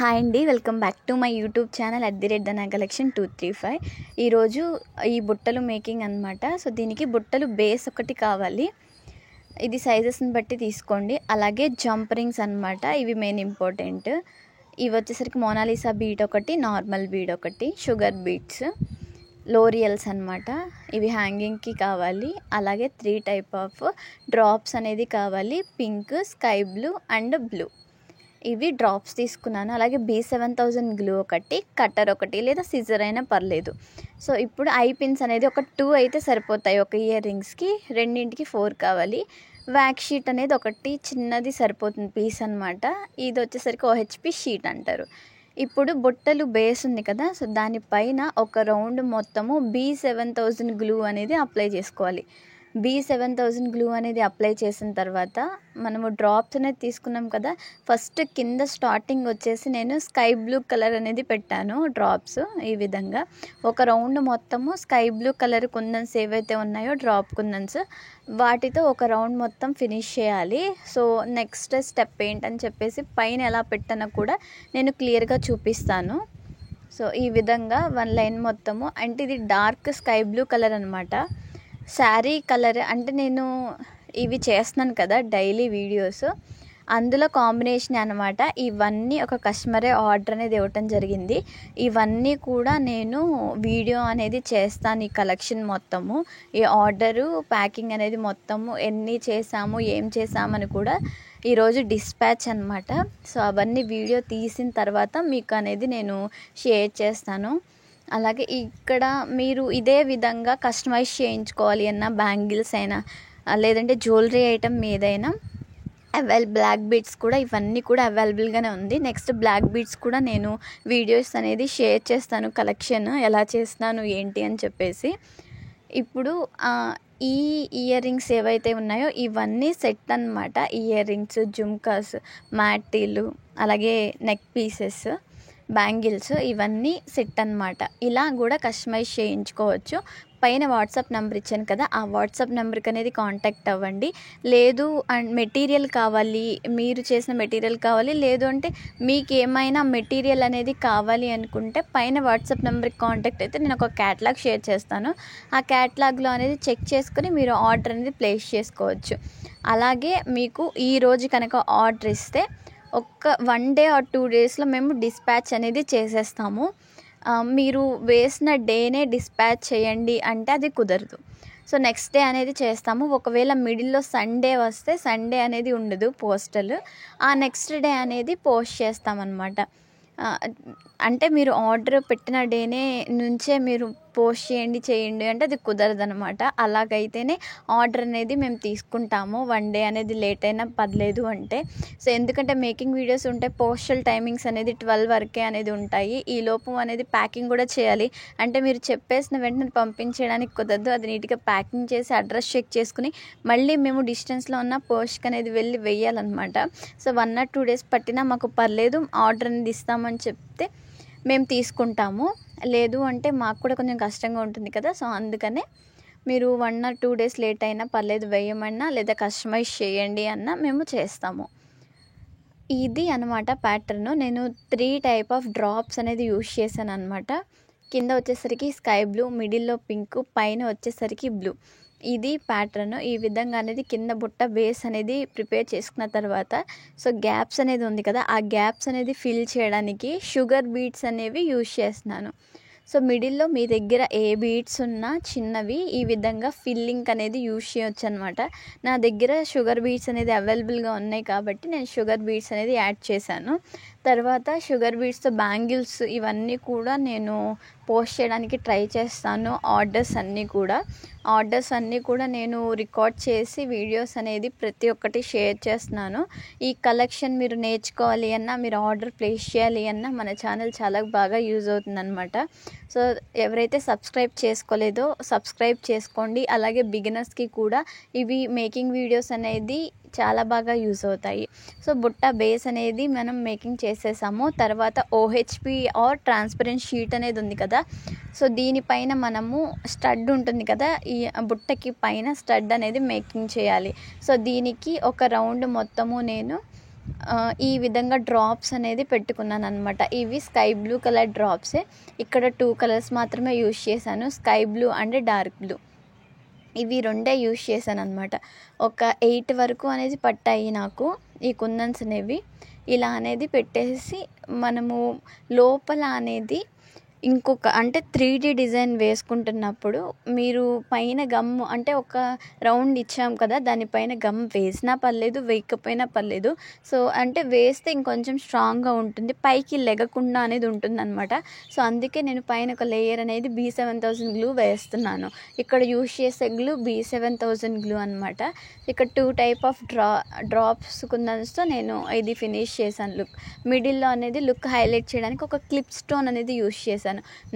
Hi అండి, welcome back to my YouTube channel @ధన collection 235. ఈరోజు ఈ బుట్టలు మేకింగ్ అనమాట. సో దీనికి బుట్టలు బేస్ ఒకటి కావాలి. ఇది సైజెస్ని బట్టి తీసుకోండి. అలాగే జంప్ రింగ్స్ అనమాట, ఇవి మెయిన్ ఇంపార్టెంట్. ఇవి వచ్చేసరికి మోనాలిసా బీడ్ ఒకటి, నార్మల్ బీడ్ ఒకటి, షుగర్ బీడ్స్, లోరియల్స్ అనమాట. ఇవి హ్యాంగింగ్కి కావాలి. అలాగే 3 టైప్ ఆఫ్ డ్రాప్స్ అనేది కావాలి, pink, sky blue and blue. ఇవి డ్రాప్స్ తీసుకున్నాను. అలాగే B7000 గ్లూ ఒకటి, కట్టర్ ఒకటి లేదా సిజర్ అయినా పర్లేదు. సో ఇప్పుడు ఐ పిన్స్ అనేది ఒక 2 అయితే సరిపోతాయి. ఒక ఇయర్ రింగ్స్కి, రెండింటికి 4 కావాలి. వ్యాక్ షీట్ అనేది ఒకటి చిన్నది సరిపోతుంది పీస్ అనమాట. ఇది వచ్చేసరికి OHP షీట్ అంటారు. ఇప్పుడు బుట్టలు బేస్ ఉంది కదా, సో దానిపైన ఒక రౌండ్ మొత్తము B7000 గ్లూ అనేది అప్లై చేసుకోవాలి. B7000 గ్లూ అనేది అప్లై చేసిన తర్వాత మనము డ్రాప్స్ అనేది తీసుకున్నాం కదా, ఫస్ట్ కింద స్టార్టింగ్ వచ్చేసి నేను స్కై బ్లూ కలర్ అనేది పెట్టాను డ్రాప్స్. ఈ విధంగా ఒక రౌండ్ మొత్తము స్కై బ్లూ కలర్ కుందన్స్ ఏవైతే ఉన్నాయో డ్రాప్ కుందన్స్, వాటితో ఒక రౌండ్ మొత్తం ఫినిష్ చేయాలి. సో నెక్స్ట్ స్టెప్ ఏంటని చెప్పేసి పైన ఎలా పెట్టానో కూడా నేను క్లియర్గా చూపిస్తాను. సో ఈ విధంగా 1 లైన్ మొత్తము, అంటే ఇది డార్క్ స్కై బ్లూ కలర్ అనమాట. శారీ కలర్ అంటే నేను ఇవి చేస్తున్నాను కదా డైలీ వీడియోస్, అందులో కాంబినేషన్ అనమాట. ఇవన్నీ ఒక కస్టమరే ఆర్డర్ అనేది ఇవ్వటం జరిగింది. ఇవన్నీ కూడా నేను వీడియో అనేది చేస్తాను. ఈ కలెక్షన్ మొత్తము, ఈ ఆర్డరు ప్యాకింగ్ అనేది మొత్తము ఎన్ని చేసాము, ఏం చేసామని కూడా ఈరోజు డిస్పాచ్ అనమాట. సో అవన్నీ వీడియో తీసిన తర్వాత మీకు అనేది నేను షేర్ చేస్తాను. అలాగే ఇక్కడ మీరు ఇదే విధంగా కస్టమైజ్ చేయించుకోవాలి అన్న, బ్యాంగిల్స్ అయినా లేదంటే జ్యువెలరీ ఐటమ్ ఏదైనా బ్లాక్ బీడ్స్ కూడా, ఇవన్నీ కూడా అవైలబుల్గానే ఉంది. నెక్స్ట్ బ్లాక్ బీడ్స్ కూడా నేను వీడియోస్ అనేది షేర్ చేస్తాను, కలెక్షన్ ఎలా చేస్తున్నాను ఏంటి అని చెప్పేసి. ఇప్పుడు ఈ ఇయర్ రింగ్స్ ఏవైతే ఉన్నాయో ఇవన్నీ సెట్ అన్నమాట. ఇయర్ రింగ్స్, జుమ్కాస్, మ్యాటీలు, అలాగే నెక్ పీసెస్, బ్యాంగిల్స్, ఇవన్నీ సెట్ అన్నమాట. ఇలా కూడా కస్టమైజ్ చేయించుకోవచ్చు. పైన వాట్సాప్ నెంబర్ ఇచ్చాను కదా, ఆ వాట్సాప్ నెంబర్కి అనేది కాంటాక్ట్ అవ్వండి. లేదు అండ్ మెటీరియల్ కావాలి, మీరు చేసిన మెటీరియల్ కావాలి, లేదు అంటే మీకు ఏమైనా మెటీరియల్ అనేది కావాలి అనుకుంటే పైన వాట్సాప్ నెంబర్కి కాంటాక్ట్ అయితే నేను ఒక క్యాటలాగ్ షేర్ చేస్తాను. ఆ క్యాటలాగ్లో అనేది చెక్ చేసుకొని మీరు ఆర్డర్ అనేది ప్లేస్ చేసుకోవచ్చు. అలాగే మీకు ఈరోజు కనుక ఆర్డర్ ఇస్తే ఒక 1 డే ఆర్ 2 డేస్లో మేము డిస్పాచ్ అనేది చేసేస్తాము. మీరు వేసిన డేనే డిస్పాచ్ చేయండి అంటే అది కుదరదు. సో నెక్స్ట్ డే అనేది చేస్తాము. ఒకవేళ మిడిల్లో సండే వస్తే సండే అనేది ఉండదు పోస్టల్, ఆ నెక్స్ట్ డే అనేది పోస్ట్ చేస్తామన్నమాట. అంటే మీరు ఆర్డర్ పెట్టిన డేనే నుంచే మీరు పోస్ట్ చేయండి అంటే అది కుదరదనమాట. అలాగైతేనే ఆర్డర్ అనేది మేము తీసుకుంటాము. 1 డే అనేది లేట్ అయినా పర్లేదు అంటే. సో ఎందుకంటే మేకింగ్ వీడియోస్ ఉంటాయి, పోస్టల్ టైమింగ్స్ అనేది 12 వరకే అనేది ఉంటాయి. ఈ లోపు అనేది ప్యాకింగ్ కూడా చేయాలి. అంటే మీరు చెప్పేసిన వెంటనే పంపించడానికి కుదరదు. అది నీట్గా ప్యాకింగ్ చేసి అడ్రస్ చెక్ చేసుకుని మళ్ళీ మేము డిస్టెన్స్లో ఉన్న పోస్ట్కి అనేది వెళ్ళి వేయాలన్నమాట. సో 1 or 2 డేస్ పట్టినా మాకు పర్లేదు, ఆర్డర్ అనేది ఇస్తామని చెప్తే మేము తీసుకుంటాము. లేదు అంటే మాకు కూడా కొంచెం కష్టంగా ఉంటుంది కదా, సో అందుకనే మీరు 1 or 2 డేస్ లేట్ అయినా పర్లేదు, వేయమన్నా లేదా కస్టమైజ్ చేయండి అన్నా మేము చేస్తాము. ఇది అనమాట ప్యాటర్న్. నేను 3 టైప్ ఆఫ్ డ్రాప్స్ అనేది యూజ్ చేశాను అనమాట. కింద వచ్చేసరికి స్కై బ్లూ, మిడిల్లో పింక్, పైన వచ్చేసరికి బ్లూ. ఇది ప్యాటర్న్. ఈ విధంగా అనేది కింద బుట్ట బేస్ అనేది ప్రిపేర్ చేసుకున్న తర్వాత, సో గ్యాప్స్ అనేది ఉంది కదా, ఆ గ్యాప్స్ అనేది ఫిల్ చేయడానికి షుగర్ బీడ్స్ అనేవి యూజ్ చేస్తున్నాను. సో మిడిల్లో మీ దగ్గర ఏ బీడ్స్ ఉన్నా చిన్నవి ఈ విధంగా ఫిల్లింగ్ అనేది యూజ్ చేయొచ్చు అనమాట. నా దగ్గర షుగర్ బీడ్స్ అనేది అవైలబుల్గా ఉన్నాయి కాబట్టి నేను షుగర్ బీడ్స్ అనేది యాడ్ చేశాను. తర్వాత షుగర్ బీడ్స్తో బ్యాంగిల్స్, ఇవన్నీ కూడా నేను పోస్ట్ చేయడానికి ట్రై చేస్తాను. ఆర్డర్స్ అన్నీ కూడా నేను రికార్డ్ చేసి వీడియోస్ అనేది ప్రతి ఒక్కటి షేర్ చేస్తున్నాను. ఈ కలెక్షన్ మీరు నేర్చుకోవాలి అన్నా, మీరు ఆర్డర్ ప్లేస్ చేయాలి అన్నా మన ఛానల్ చాలా బాగా యూజ్ అవుతుందన్నమాట. సో ఎవరైతే సబ్స్క్రైబ్ చేసుకోలేదో సబ్స్క్రైబ్ చేసుకోండి. అలాగే బిగినర్స్కి కూడా ఇవి మేకింగ్ వీడియోస్ అనేది చాలా బాగా యూజ్ అవుతాయి. సో బుట్ట బేస్ అనేది మనం మేకింగ్ చేసేసాము. తర్వాత OHP ఆర్ ట్రాన్స్పరెంట్ షీట్ అనేది ఉంది కదా, సో దీనిపైన మనము స్టడ్ ఉంటుంది కదా, ఈ బుట్టకి పైన స్టడ్ అనేది మేకింగ్ చేయాలి. సో దీనికి ఒక రౌండ్ మొత్తము నేను ఈ విధంగా డ్రాప్స్ అనేది పెట్టుకున్నాను అనమాట. ఇవి స్కై బ్లూ కలర్ డ్రాప్సే. ఇక్కడ 2 కలర్స్ మాత్రమే యూజ్ చేశాను, sky blue and dark blue. ఇవి రెండే యూజ్ చేశాను అనమాట. ఒక 8 వరకు అనేది పట్టాయి నాకు ఈ కుందన్స్ అనేవి. ఇలా అనేది పెట్టేసి మనము లోపల అనేది ఇంకొక అంటే 3D డిజైన్ వేసుకుంటున్నప్పుడు మీరు పైన గమ్ అంటే ఒక రౌండ్ ఇచ్చాం కదా, దానిపైన గమ్ వేసినా పర్లేదు, వేయకపోయినా పర్లేదు. సో అంటే వేస్తే ఇంకొంచెం స్ట్రాంగ్గా ఉంటుంది, పైకి లెగకుండా అనేది ఉంటుందన్నమాట. సో అందుకే నేను పైన ఒక లేయర్ అనేది B7000 గ్లూ వేస్తున్నాను. ఇక్కడ యూజ్ చేసే గ్లూ B7000 గ్లూ అనమాట. ఇక్కడ 2 టైప్ ఆఫ్ డ్రాప్స్ కుందన్స్తో నేను ఇది ఫినిష్ చేశాను లుక్. మిడిల్లో అనేది లుక్ హైలైట్ చేయడానికి ఒక క్లిప్ స్టోన్ అనేది యూజ్ చేశాను.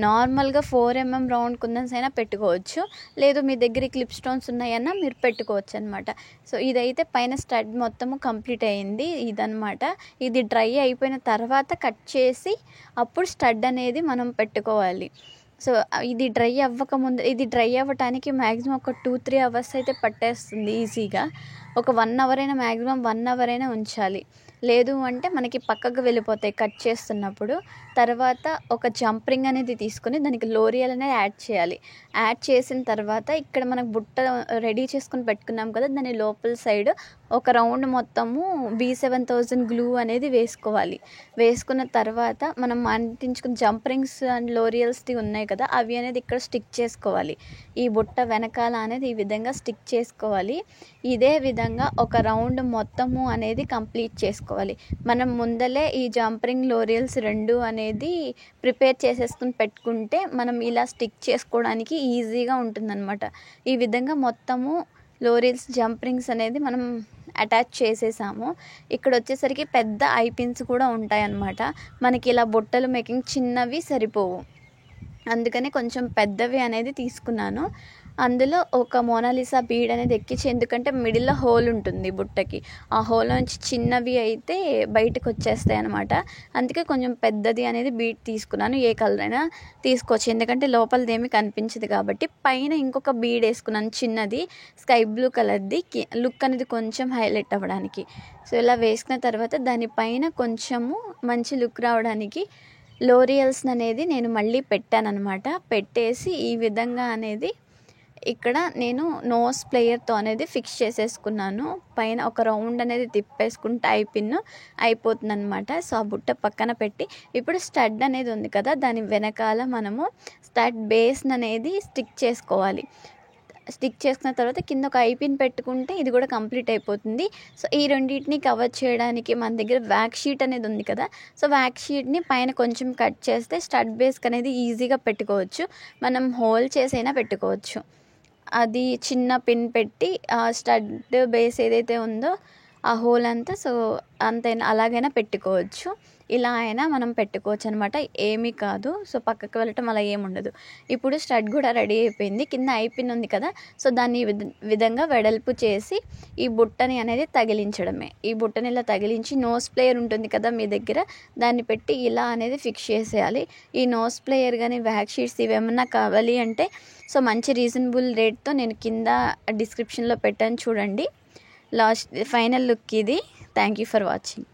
నార్మల్గా 4mm రౌండ్ కుందన్స్ అయినా పెట్టుకోవచ్చు, లేదు మీ దగ్గర క్లిప్ స్టోన్స్ ఉన్నాయన్నా మీరు పెట్టుకోవచ్చు అనమాట. సో ఇదైతే పైన స్టడ్ మొత్తము కంప్లీట్ అయ్యింది ఇదనమాట. ఇది డ్రై అయిపోయిన తర్వాత కట్ చేసి అప్పుడు స్టడ్ అనేది మనం పెట్టుకోవాలి. సో ఇది డ్రై అవ్వకముందు, ఇది డ్రై అవ్వటానికి మ్యాక్సిమం ఒక 2-3 అవర్స్ అయితే పట్టేస్తుంది ఈజీగా. ఒక 1 అవర్ అయినా, మ్యాక్సిమం 1 అవర్ అయినా ఉంచాలి. లేదు అంటే మనకి పక్కకు వెళ్ళిపోతాయి కట్ చేస్తున్నప్పుడు. తర్వాత ఒక జంప్ రింగ్ అనేది తీసుకొని దానికి లోరియల్ అనేది యాడ్ చేయాలి. యాడ్ చేసిన తర్వాత ఇక్కడ మనకు బుట్ట రెడీ చేసుకొని పెట్టుకున్నాం కదా, దాని లోపల సైడ్ ఒక రౌండ్ మొత్తము B7000 గ్లూ అనేది వేసుకోవాలి. వేసుకున్న తర్వాత మనం అంటించుకున్న జంప్ రింగ్స్ అండ్ లోరియల్స్ది ఉన్నాయి కదా, అవి అనేది ఇక్కడ స్టిక్ చేసుకోవాలి. ఈ బుట్ట వెనకాల అనేది ఈ విధంగా స్టిక్ చేసుకోవాలి. ఇదే విధంగా ఒక రౌండ్ మొత్తము అనేది కంప్లీట్ చేసుకోవాలి. మనం ముందలే ఈ జంప్ రింగ్ లోరియల్స్ 2 అనేది ప్రిపేర్ చేసేసుకుని పెట్టుకుంటే మనం ఇలా స్టిక్ చేసుకోవడానికి ఈజీగా ఉంటుందన్నమాట. ఈ విధంగా మొత్తము లోరియల్స్ జంప్ రింగ్స్ అనేది మనం అటాచ్ చేసేసాము. ఇక్కడ వచ్చేసరికి పెద్ద ఐ పిన్స్ కూడా ఉంటాయన్నమాట. మనకి ఇలా బుట్టలు మేకింగ్ చిన్నవి సరిపోవు, అందుకని కొంచెం పెద్దవి అనేది తీసుకున్నాను. అందులో ఒక మోనాలిసా బీడ్ అనేది ఎక్కించి, ఎందుకంటే మిడిల్లో హోల్ ఉంటుంది బుట్టకి, ఆ హోల్ నుంచి చిన్నవి అయితే బయటకు వచ్చేస్తాయి అనమాట. అందుకే కొంచెం పెద్దది అనేది బీడ్ తీసుకున్నాను. ఏ కలర్ అయినా తీసుకోవచ్చు, ఎందుకంటే లోపలది ఏమీ కనిపించదు కాబట్టి. పైన ఇంకొక బీడ్ వేసుకున్నాను చిన్నది, స్కై బ్లూ కలర్ది, లుక్ అనేది కొంచెం హైలైట్ అవ్వడానికి. సో ఇలా వేసుకున్న తర్వాత దానిపైన కొంచెము మంచి లుక్ రావడానికి లోరియల్స్ అనేది నేను మళ్ళీ పెట్టానన్నమాట. పెట్టేసి ఈ విధంగా అనేది ఇక్కడ నేను నోస్ ప్లేయర్తో అనేది ఫిక్స్ చేసేసుకున్నాను. పైన ఒక రౌండ్ అనేది తిప్పేసుకుంటే ఐ పిన్ అయిపోతుంది అనమాట. సో ఆ బుట్ట పక్కన పెట్టి ఇప్పుడు స్టడ్ అనేది ఉంది కదా, దాని వెనకాల మనము స్టడ్ బేస్ అనేది స్టిక్ చేసుకోవాలి. స్టిక్ చేసుకున్న తర్వాత కింద ఒక ఐ పిన్ పెట్టుకుంటే ఇది కూడా కంప్లీట్ అయిపోతుంది. సో ఈ రెండింటిని కవర్ చేయడానికి మన దగ్గర వ్యాక్ షీట్ అనేది ఉంది కదా, సో వ్యాక్ షీట్ని పైన కొంచెం కట్ చేస్తే స్టడ్ బేస్కి అనేది ఈజీగా పెట్టుకోవచ్చు. మనం హోల్ చేసైనా పెట్టుకోవచ్చు. అది చిన్న పిన్ పెట్టి ఆ స్టడ్ బేస్ ఏదైతే ఉందో ఆ హోల్ అంతా, సో అంతైనా అలాగైనా పెట్టుకోవచ్చు. ఇలా అయినా మనం పెట్టుకోవచ్చు అనమాట, ఏమీ కాదు. సో పక్కకు వెళ్ళటం అలా ఏముండదు. ఇప్పుడు స్టడ్ కూడా రెడీ అయిపోయింది. కింద ఐ పిన్ ఉంది కదా, సో దాన్ని విధంగా వెడల్పు చేసి ఈ బుట్టని అనేది తగిలించడమే. ఈ బుట్టని ఇలా తగిలించి నోస్ ప్లేయర్ ఉంటుంది కదా మీ దగ్గర, దాన్ని పెట్టి ఇలా అనేది ఫిక్స్ చేసేయాలి. ఈ నోస్ ప్లేయర్ కానీ వ్యాక్ షీట్స్ ఇవేమన్నా కావాలి అంటే సో మంచి రీజనబుల్ రేట్తో నేను కింద డిస్క్రిప్షన్లో పెట్టాను, చూడండి. లాస్ట్ ఫైనల్ లుక్ ఇది. Thank you for watching.